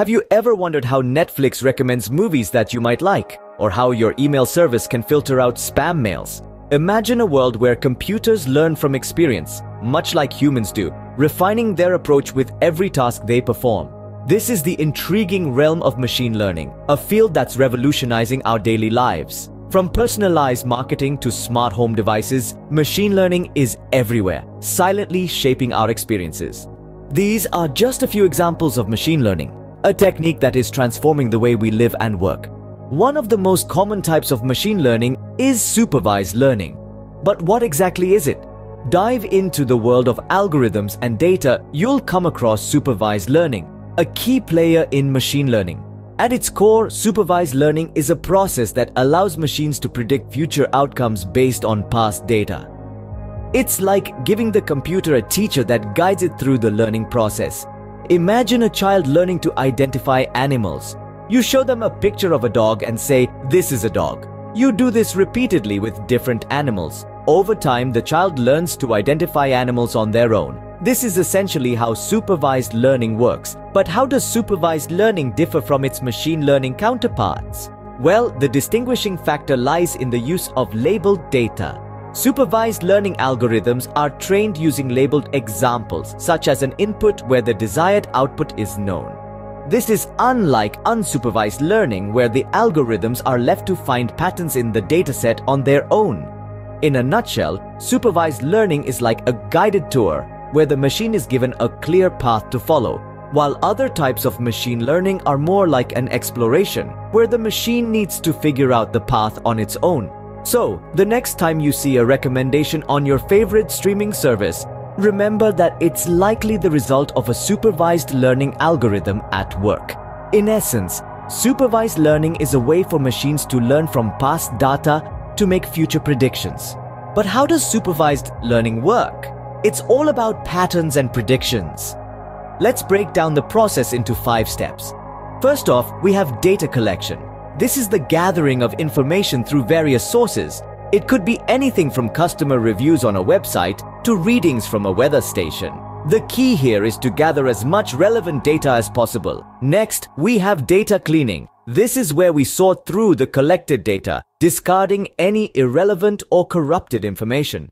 Have you ever wondered how Netflix recommends movies that you might like? Or how your email service can filter out spam mails? Imagine a world where computers learn from experience, much like humans do, refining their approach with every task they perform. This is the intriguing realm of machine learning, a field that's revolutionizing our daily lives. From personalized marketing to smart home devices, machine learning is everywhere, silently shaping our experiences. These are just a few examples of machine learning, a technique that is transforming the way we live and work. One of the most common types of machine learning is supervised learning. But what exactly is it? Dive into the world of algorithms and data, you'll come across supervised learning, a key player in machine learning. At its core, supervised learning is a process that allows machines to predict future outcomes based on past data. It's like giving the computer a teacher that guides it through the learning process. Imagine a child learning to identify animals. You show them a picture of a dog and say, "This is a dog." You do this repeatedly with different animals. Over time, the child learns to identify animals on their own. This is essentially how supervised learning works. But how does supervised learning differ from its machine learning counterparts? Well, the distinguishing factor lies in the use of labeled data. Supervised learning algorithms are trained using labeled examples, such as an input where the desired output is known. This is unlike unsupervised learning, where the algorithms are left to find patterns in the dataset on their own. In a nutshell, supervised learning is like a guided tour, where the machine is given a clear path to follow, while other types of machine learning are more like an exploration, where the machine needs to figure out the path on its own. So, the next time you see a recommendation on your favorite streaming service, remember that it's likely the result of a supervised learning algorithm at work. In essence, supervised learning is a way for machines to learn from past data to make future predictions. But how does supervised learning work? It's all about patterns and predictions. Let's break down the process into 5 steps. First off, we have data collection. This is the gathering of information through various sources. It could be anything from customer reviews on a website to readings from a weather station. The key here is to gather as much relevant data as possible. Next, we have data cleaning. This is where we sort through the collected data, discarding any irrelevant or corrupted information.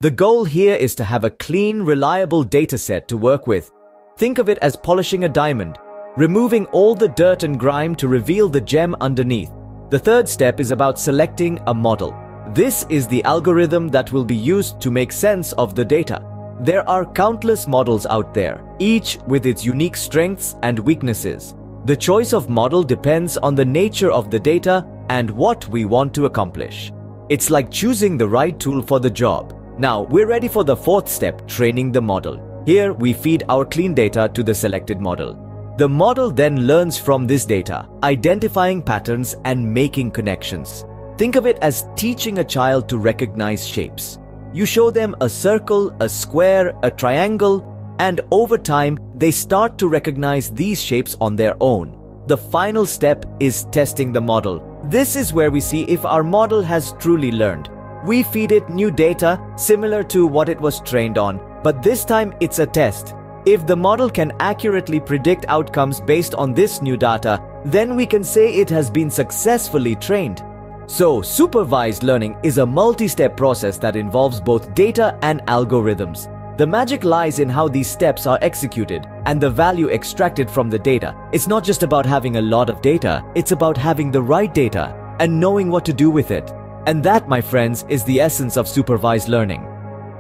The goal here is to have a clean, reliable dataset to work with. Think of it as polishing a diamond, removing all the dirt and grime to reveal the gem underneath. The third step is about selecting a model. This is the algorithm that will be used to make sense of the data. There are countless models out there, each with its unique strengths and weaknesses. The choice of model depends on the nature of the data and what we want to accomplish. It's like choosing the right tool for the job. Now, we're ready for the 4th step, training the model. Here, we feed our clean data to the selected model. The model then learns from this data, identifying patterns and making connections. Think of it as teaching a child to recognize shapes. You show them a circle, a square, a triangle, and over time, they start to recognize these shapes on their own. The final step is testing the model. This is where we see if our model has truly learned. We feed it new data similar to what it was trained on, but this time it's a test. If the model can accurately predict outcomes based on this new data, then we can say it has been successfully trained. So, supervised learning is a multi-step process that involves both data and algorithms. The magic lies in how these steps are executed and the value extracted from the data. It's not just about having a lot of data, it's about having the right data and knowing what to do with it. And that, my friends, is the essence of supervised learning.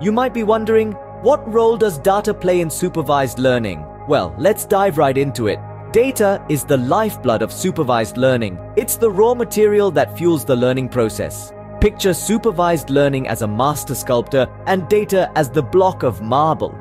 You might be wondering, what role does data play in supervised learning? Well, let's dive right into it. Data is the lifeblood of supervised learning. It's the raw material that fuels the learning process. Picture supervised learning as a master sculptor and data as the block of marble.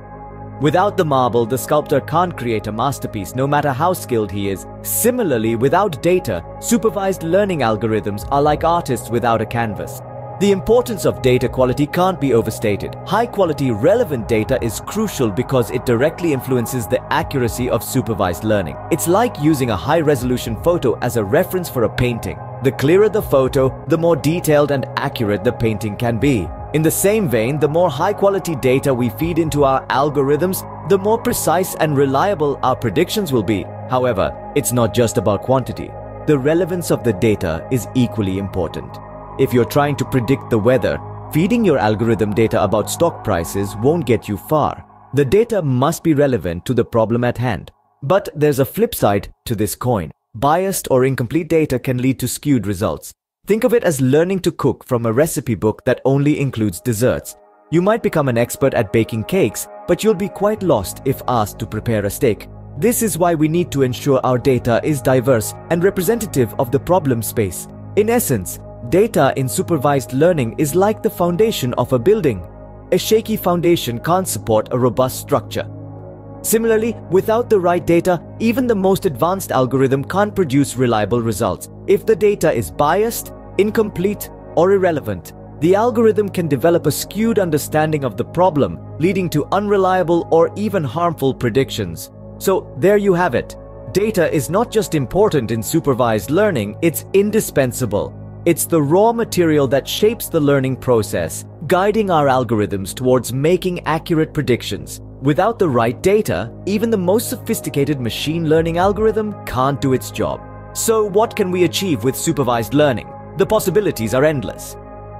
Without the marble, the sculptor can't create a masterpiece, no matter how skilled he is. Similarly, without data, supervised learning algorithms are like artists without a canvas. The importance of data quality can't be overstated. High-quality, relevant data is crucial because it directly influences the accuracy of supervised learning. It's like using a high-resolution photo as a reference for a painting. The clearer the photo, the more detailed and accurate the painting can be. In the same vein, the more high-quality data we feed into our algorithms, the more precise and reliable our predictions will be. However, it's not just about quantity. The relevance of the data is equally important. If you're trying to predict the weather, feeding your algorithm data about stock prices won't get you far. The data must be relevant to the problem at hand. But there's a flip side to this coin. Biased or incomplete data can lead to skewed results. Think of it as learning to cook from a recipe book that only includes desserts. You might become an expert at baking cakes, but you'll be quite lost if asked to prepare a steak. This is why we need to ensure our data is diverse and representative of the problem space. In essence, data in supervised learning is like the foundation of a building. A shaky foundation can't support a robust structure. Similarly, without the right data, even the most advanced algorithm can't produce reliable results. If the data is biased, incomplete, or irrelevant, the algorithm can develop a skewed understanding of the problem, leading to unreliable or even harmful predictions. So there you have it. Data is not just important in supervised learning, it's indispensable. It's the raw material that shapes the learning process, guiding our algorithms towards making accurate predictions. Without the right data, even the most sophisticated machine learning algorithm can't do its job. So what can we achieve with supervised learning? The possibilities are endless.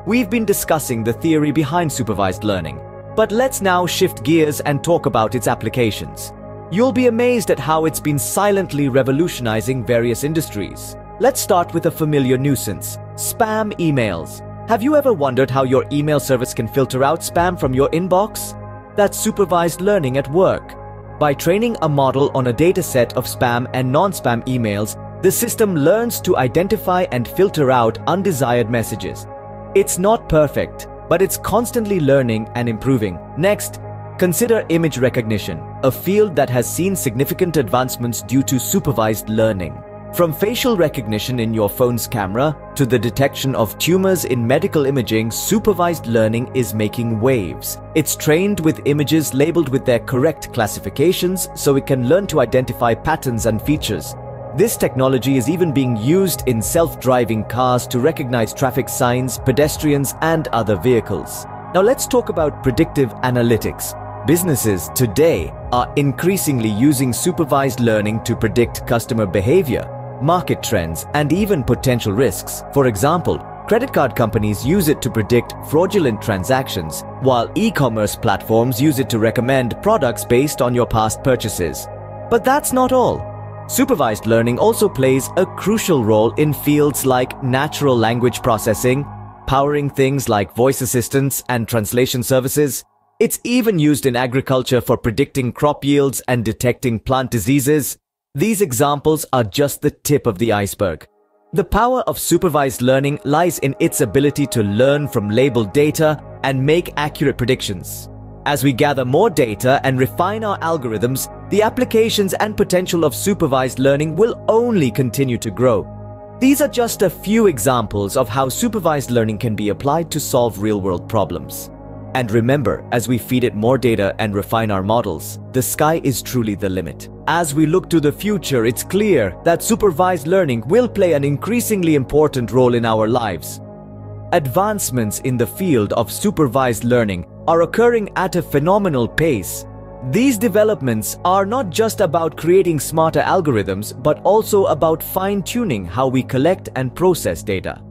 We've been discussing the theory behind supervised learning, but let's now shift gears and talk about its applications. You'll be amazed at how it's been silently revolutionizing various industries. Let's start with a familiar nuisance: spam emails. Have you ever wondered how your email service can filter out spam from your inbox? That's supervised learning at work. By training a model on a dataset of spam and non-spam emails, the system learns to identify and filter out undesired messages. It's not perfect, but it's constantly learning and improving. Next, consider image recognition, a field that has seen significant advancements due to supervised learning. From facial recognition in your phone's camera to the detection of tumors in medical imaging, supervised learning is making waves. It's trained with images labeled with their correct classifications so it can learn to identify patterns and features. This technology is even being used in self-driving cars to recognize traffic signs, pedestrians, and other vehicles. Now let's talk about predictive analytics. Businesses today are increasingly using supervised learning to predict customer behavior, market trends, and even potential risks. For example, credit card companies use it to predict fraudulent transactions, while e-commerce platforms use it to recommend products based on your past purchases. But that's not all. Supervised learning also plays a crucial role in fields like natural language processing, powering things like voice assistants and translation services. It's even used in agriculture for predicting crop yields and detecting plant diseases. These examples are just the tip of the iceberg. The power of supervised learning lies in its ability to learn from labeled data and make accurate predictions. As we gather more data and refine our algorithms, the applications and potential of supervised learning will only continue to grow. These are just a few examples of how supervised learning can be applied to solve real-world problems. And remember, as we feed it more data and refine our models, the sky is truly the limit. As we look to the future, it's clear that supervised learning will play an increasingly important role in our lives. Advancements in the field of supervised learning are occurring at a phenomenal pace. These developments are not just about creating smarter algorithms, but also about fine-tuning how we collect and process data.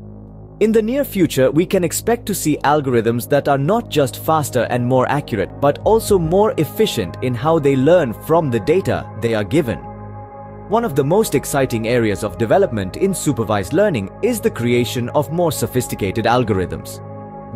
In the near future, we can expect to see algorithms that are not just faster and more accurate, but also more efficient in how they learn from the data they are given. One of the most exciting areas of development in supervised learning is the creation of more sophisticated algorithms.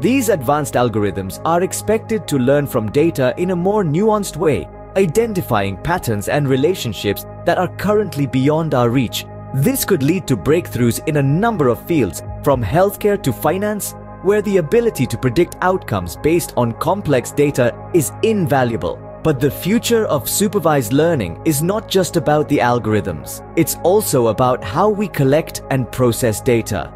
These advanced algorithms are expected to learn from data in a more nuanced way, identifying patterns and relationships that are currently beyond our reach. This could lead to breakthroughs in a number of fields, from healthcare to finance, where the ability to predict outcomes based on complex data is invaluable. But the future of supervised learning is not just about the algorithms. It's also about how we collect and process data.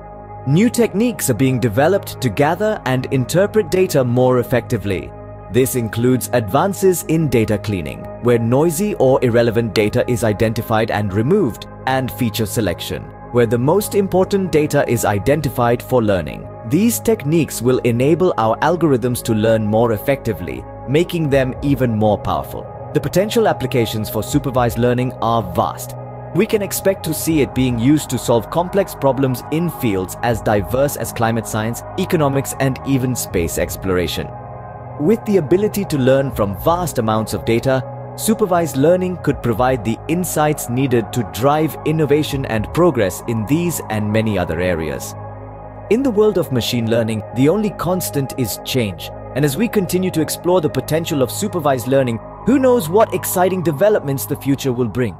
New techniques are being developed to gather and interpret data more effectively. This includes advances in data cleaning, where noisy or irrelevant data is identified and removed, and feature selection, where the most important data is identified for learning. These techniques will enable our algorithms to learn more effectively, making them even more powerful. The potential applications for supervised learning are vast. We can expect to see it being used to solve complex problems in fields as diverse as climate science, economics, and even space exploration. With the ability to learn from vast amounts of data, supervised learning could provide the insights needed to drive innovation and progress in these and many other areas. In the world of machine learning, the only constant is change. And as we continue to explore the potential of supervised learning, who knows what exciting developments the future will bring.